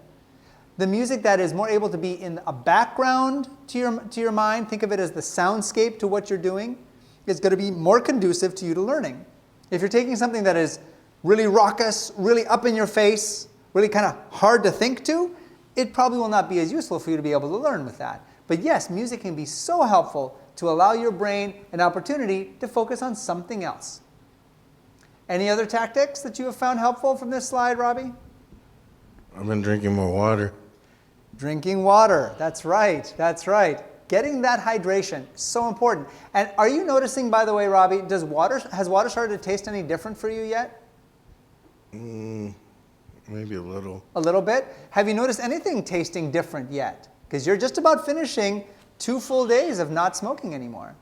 The music that is more able to be in a background to your mind, think of it as the soundscape to what you're doing, is going to be more conducive to you to learning. If you're taking something that is really raucous, really up in your face, really kind of hard to think to, it probably will not be as useful for you to be able to learn with that. But yes, music can be so helpful to allow your brain an opportunity to focus on something else. Any other tactics that you have found helpful from this slide, Robbie? I've been drinking more water. Drinking water, that's right, that's right. Getting that hydration is so important. And are you noticing, by the way, Robbie, has water started to taste any different for you yet? Maybe a little. A little bit? Have you noticed anything tasting different yet? Because you're just about finishing 2 full days of not smoking anymore.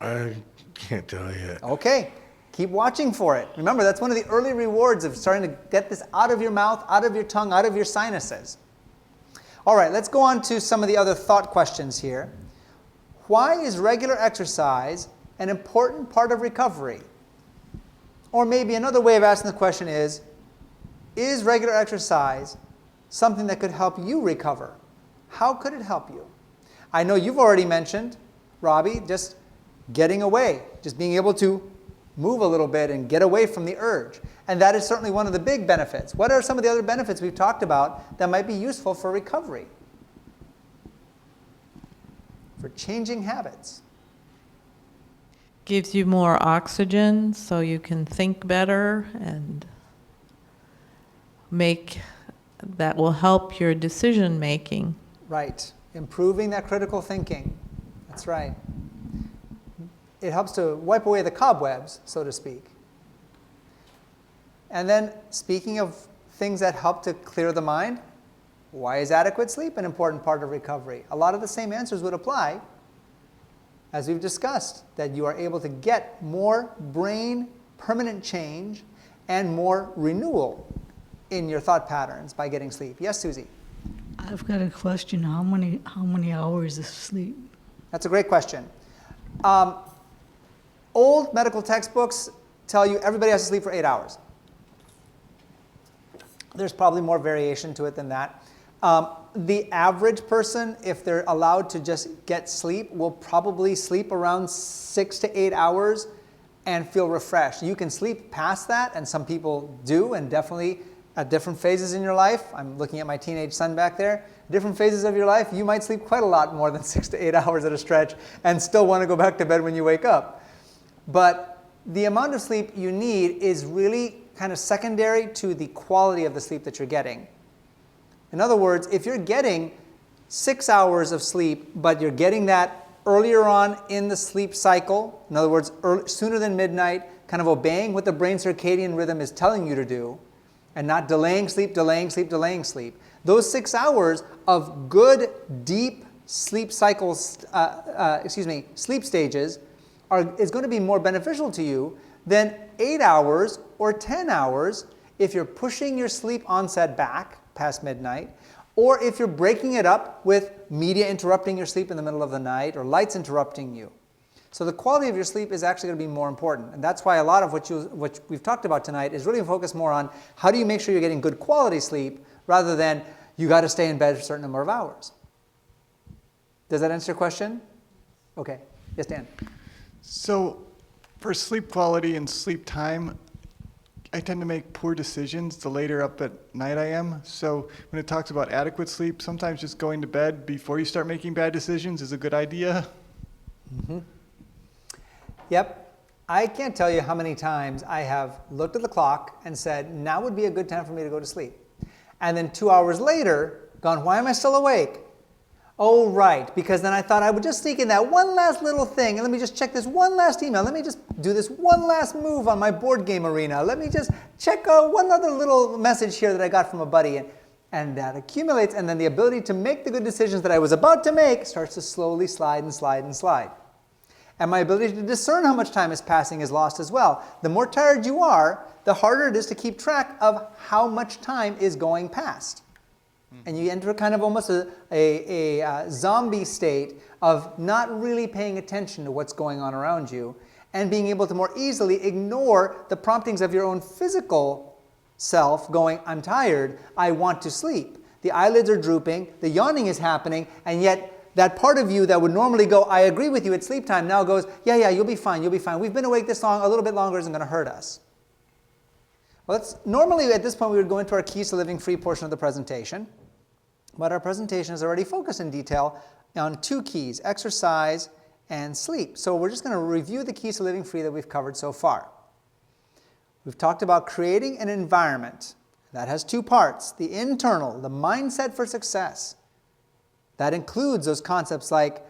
I can't tell yet. Okay, keep watching for it. Remember, that's one of the early rewards of starting to get this out of your mouth, out of your tongue, out of your sinuses. All right, let's go on to some of the other thought questions here. Why is regular exercise an important part of recovery? Or maybe another way of asking the question is regular exercise something that could help you recover? How could it help you? I know you've already mentioned, Robbie, just getting away, just being able to move a little bit and get away from the urge. And that is certainly one of the big benefits. What are some of the other benefits we've talked about that might be useful for recovery? For changing habits. Gives you more oxygen so you can think better, and that will help your decision making. Right. Improving that critical thinking. That's right. It helps to wipe away the cobwebs, so to speak. And then, speaking of things that help to clear the mind, why is adequate sleep an important part of recovery? A lot of the same answers would apply, as we've discussed, that you are able to get more brain permanent change and more renewal in your thought patterns by getting sleep. Yes, Susie? I've got a question. How many hours of sleep? That's a great question. Old medical textbooks tell you everybody has to sleep for 8 hours. There's probably more variation to it than that. The average person, if they're allowed to just get sleep, will probably sleep around 6 to 8 hours and feel refreshed. You can sleep past that, and some people do, and definitely at different phases in your life. I'm looking at my teenage son back there. Different phases of your life, you might sleep quite a lot more than 6 to 8 hours at a stretch and still want to go back to bed when you wake up. But the amount of sleep you need is really kind of secondary to the quality of the sleep that you're getting. In other words, if you're getting 6 hours of sleep, but you're getting that earlier on in the sleep cycle, in other words, sooner than midnight, kind of obeying what the brain circadian rhythm is telling you to do, and not delaying sleep, delaying sleep, delaying sleep. Those 6 hours of good, deep sleep cycles, sleep stages is going to be more beneficial to you than 8 hours or 10 hours if you're pushing your sleep onset back past midnight, or if you're breaking it up with media interrupting your sleep in the middle of the night or lights interrupting you. So the quality of your sleep is actually going to be more important. And that's why a lot of what we've talked about tonight is really focused more on how do you make sure you're getting good quality sleep rather than you got to stay in bed for a certain number of hours. Does that answer your question? Okay. Yes, Dan. So for sleep quality and sleep time, I tend to make poor decisions the later up at night I am. So when it talks about adequate sleep, sometimes just going to bed before you start making bad decisions is a good idea. Mm-hmm. Yep. I can't tell you how many times I have looked at the clock and said, now would be a good time for me to go to sleep. And then 2 hours later, gone, why am I still awake? Oh, right, because then I thought I would just sneak in that one last little thing, and let me just check this one last email. Let me just do this one last move on my board game arena. Let me just check one other little message here that I got from a buddy. And that accumulates, and then the ability to make the good decisions that I was about to make starts to slowly slide and slide and slide. And my ability to discern how much time is passing is lost as well. The more tired you are, the harder it is to keep track of how much time is going past. And you enter kind of almost a zombie state of not really paying attention to what's going on around you and being able to more easily ignore the promptings of your own physical self going, I'm tired, I want to sleep. The eyelids are drooping, the yawning is happening, and yet that part of you that would normally go, I agree with you, it's sleep time, now goes, yeah, you'll be fine, you'll be fine. We've been awake this long, a little bit longer isn't going to hurt us. Well, normally at this point we would go into our Keys to Living Free portion of the presentation, but our presentation is already focused in detail on 2 keys, exercise and sleep. So we're just going to review the Keys to Living Free that we've covered so far. We've talked about creating an environment that has 2 parts, the internal, the mindset for success. That includes those concepts like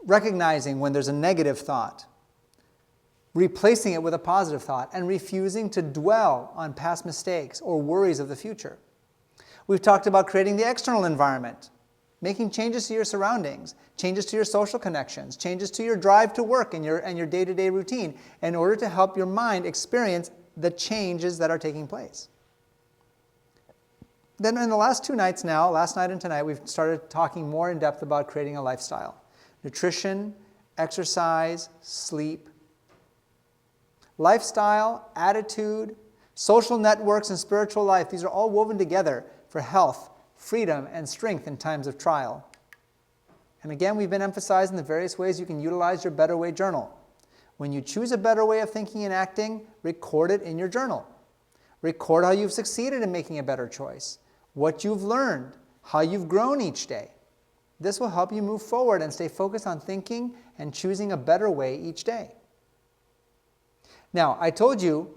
recognizing when there's a negative thought, replacing it with a positive thought, and refusing to dwell on past mistakes or worries of the future. We've talked about creating the external environment, making changes to your surroundings, changes to your social connections, changes to your drive to work and your day-to-day routine in order to help your mind experience the changes that are taking place. Then in the last 2 nights now, last night and tonight, we've started talking more in depth about creating a lifestyle. Nutrition, exercise, sleep. Lifestyle, attitude, social networks, and spiritual life, these are all woven together for health, freedom, and strength in times of trial. And again, we've been emphasizing the various ways you can utilize your Better Way journal. When you choose a better way of thinking and acting, record it in your journal. Record how you've succeeded in making a better choice, what you've learned, how you've grown each day. This will help you move forward and stay focused on thinking and choosing a better way each day. Now, I told you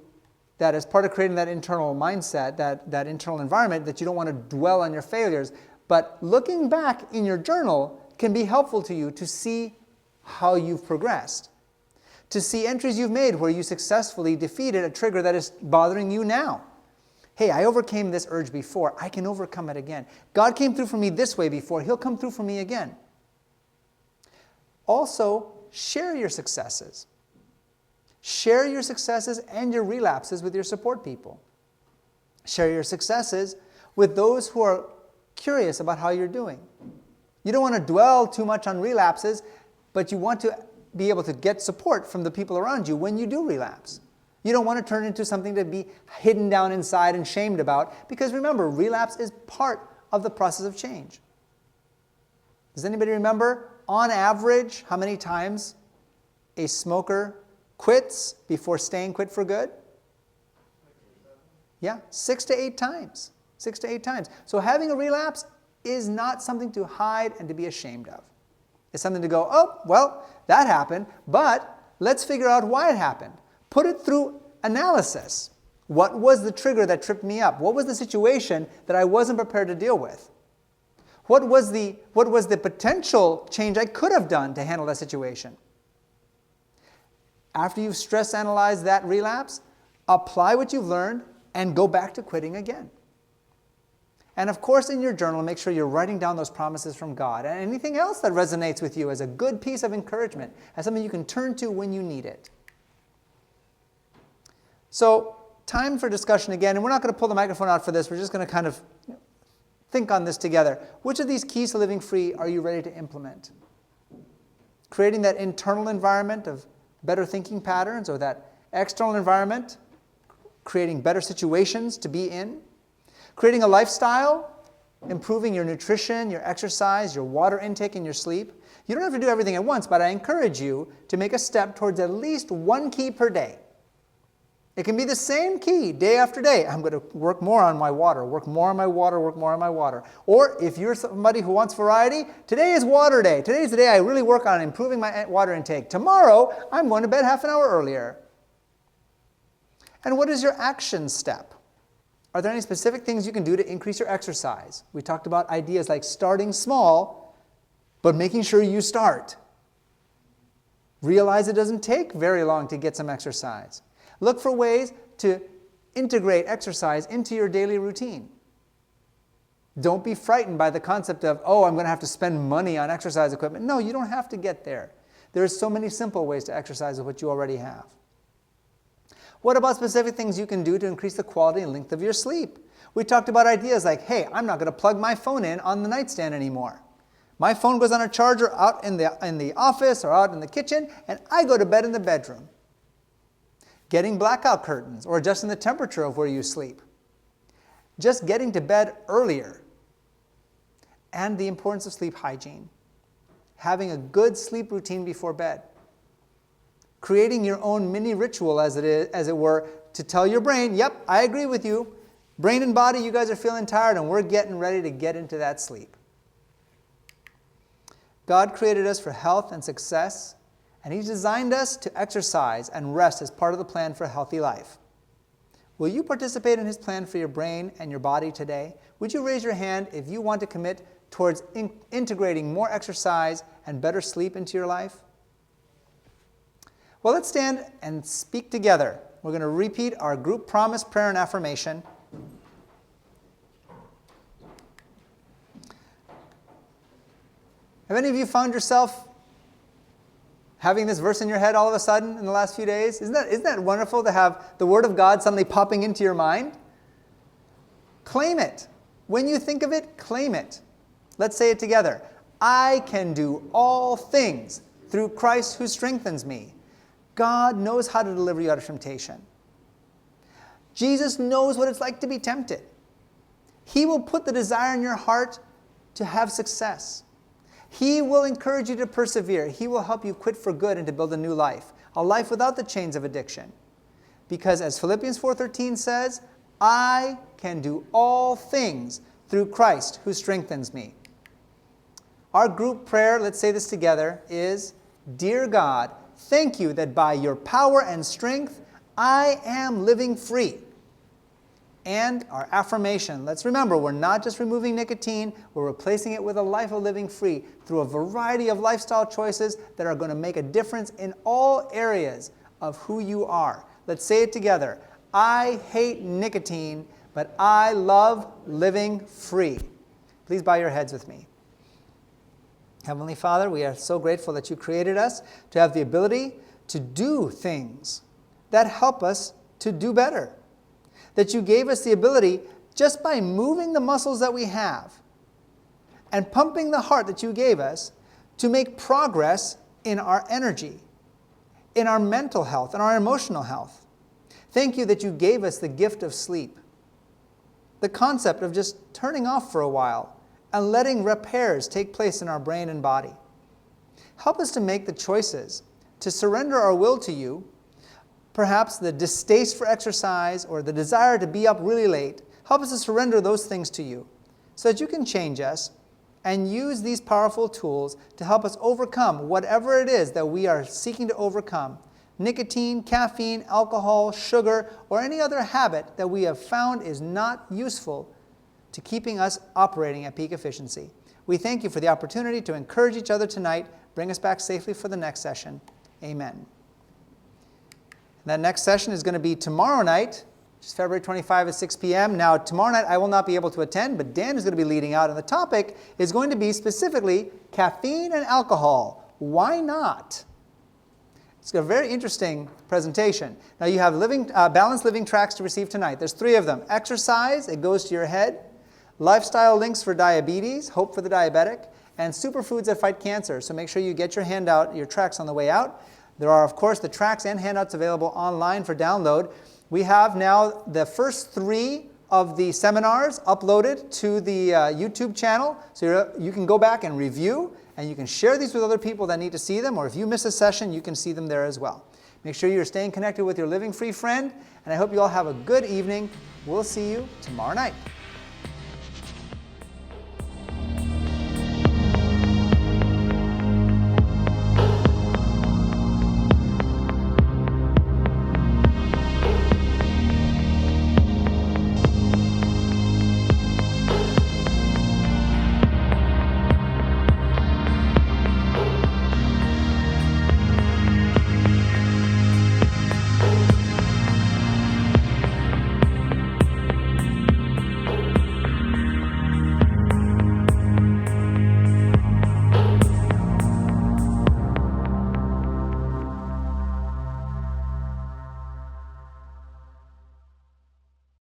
that as part of creating that internal mindset, that internal environment, that you don't want to dwell on your failures. But looking back in your journal can be helpful to you to see how you've progressed, to see entries you've made where you successfully defeated a trigger that is bothering you now. Hey, I overcame this urge before. I can overcome it again. God came through for me this way before. He'll come through for me again. Also, share your successes. Share your successes and your relapses with your support people. Share your successes with those who are curious about how you're doing. You don't want to dwell too much on relapses, but you want to be able to get support from the people around you when you do relapse. You don't want to turn into something to be hidden down inside and shamed about, because remember, relapse is part of the process of change. Does anybody remember, on average, how many times a smoker quits before staying quit for good? Yeah, 6 to 8 times. 6 to 8 times. So having a relapse is not something to hide and to be ashamed of. It's something to go, oh, well, that happened, but let's figure out why it happened. Put it through analysis. What was the trigger that tripped me up? What was the situation that I wasn't prepared to deal with? What was the potential change I could have done to handle that situation? After you've stress analyzed that relapse, apply what you've learned, and go back to quitting again. And of course, in your journal, make sure you're writing down those promises from God and anything else that resonates with you as a good piece of encouragement, as something you can turn to when you need it. So, time for discussion again, and we're not going to pull the microphone out for this. We're just going to kind of think on this together. Which of these keys to living free are you ready to implement? Creating that internal environment of better thinking patterns, or that external environment, creating better situations to be in? Creating a lifestyle, improving your nutrition, your exercise, your water intake, and your sleep. You don't have to do everything at once, but I encourage you to make a step towards at least one key per day. It can be the same key day after day. I'm going to work more on my water, work more on my water, work more on my water. Or if you're somebody who wants variety, today is water day. Today's the day I really work on improving my water intake. Tomorrow, I'm going to bed half an hour earlier. And what is your action step? Are there any specific things you can do to increase your exercise? We talked about ideas like starting small, but making sure you start. Realize it doesn't take very long to get some exercise. Look for ways to integrate exercise into your daily routine. Don't be frightened by the concept of, oh, I'm going to have to spend money on exercise equipment. No, you don't have to get there. There are so many simple ways to exercise with what you already have. What about specific things you can do to increase the quality and length of your sleep? We talked about ideas like, hey, I'm not going to plug my phone in on the nightstand anymore. My phone goes on a charger out in the office or out in the kitchen, and I go to bed in the bedroom. Getting blackout curtains or adjusting the temperature of where you sleep. Just getting to bed earlier. And the importance of sleep hygiene. Having a good sleep routine before bed. Creating your own mini ritual, as it were, to tell your brain, yep, I agree with you. Brain and body, you guys are feeling tired, and we're getting ready to get into that sleep. God created us for health and success, and He's designed us to exercise and rest as part of the plan for a healthy life. Will you participate in His plan for your brain and your body today? Would you raise your hand if you want to commit towards integrating more exercise and better sleep into your life? Well, let's stand and speak together. We're going to repeat our group promise, prayer, and affirmation. Have any of you found yourself having this verse in your head all of a sudden in the last few days? Isn't that wonderful to have the Word of God suddenly popping into your mind? Claim it. When you think of it, claim it. Let's say it together. I can do all things through Christ who strengthens me. God knows how to deliver you out of temptation. Jesus knows what it's like to be tempted. He will put the desire in your heart to have success. He will encourage you to persevere. He will help you quit for good and to build a new life, a life without the chains of addiction. Because as Philippians 4:13 says, I can do all things through Christ who strengthens me. Our group prayer, let's say this together, is, Dear God, thank you that by your power and strength, I am living free. And our affirmation, let's remember, we're not just removing nicotine, we're replacing it with a life of living free through a variety of lifestyle choices that are going to make a difference in all areas of who you are. Let's say it together. I hate nicotine, but I love living free. Please bow your heads with me. Heavenly Father, we are so grateful that you created us to have the ability to do things that help us to do better. That you gave us the ability, just by moving the muscles that we have and pumping the heart that you gave us, to make progress in our energy, in our mental health, and our emotional health. Thank you that you gave us the gift of sleep. The concept of just turning off for a while and letting repairs take place in our brain and body. Help us to make the choices to surrender our will to you, perhaps the distaste for exercise or the desire to be up really late. Help us to surrender those things to you so that you can change us and use these powerful tools to help us overcome whatever it is that we are seeking to overcome. Nicotine, caffeine, alcohol, sugar, or any other habit that we have found is not useful to keeping us operating at peak efficiency. We thank you for the opportunity to encourage each other tonight. Bring us back safely for the next session. Amen. That next session is going to be tomorrow night which is February 25 at 6 p.m. Now, tomorrow night I will not be able to attend, but Dan is going to be leading out, and the topic is going to be specifically caffeine and alcohol. Why not? It's a very interesting presentation. Now, you have balanced living tracks to receive tonight. There's 3 of them. Exercise, it goes to your head. Lifestyle links for diabetes, hope for the diabetic, and superfoods that fight cancer. So make sure you get your handout, your tracks on the way out. There are, of course, the tracks and handouts available online for download. We have now the first 3 of the seminars uploaded to the YouTube channel. So you can go back and review, and you can share these with other people that need to see them, or if you miss a session, you can see them there as well. Make sure you're staying connected with your Living Free friend, and I hope you all have a good evening. We'll see you tomorrow night.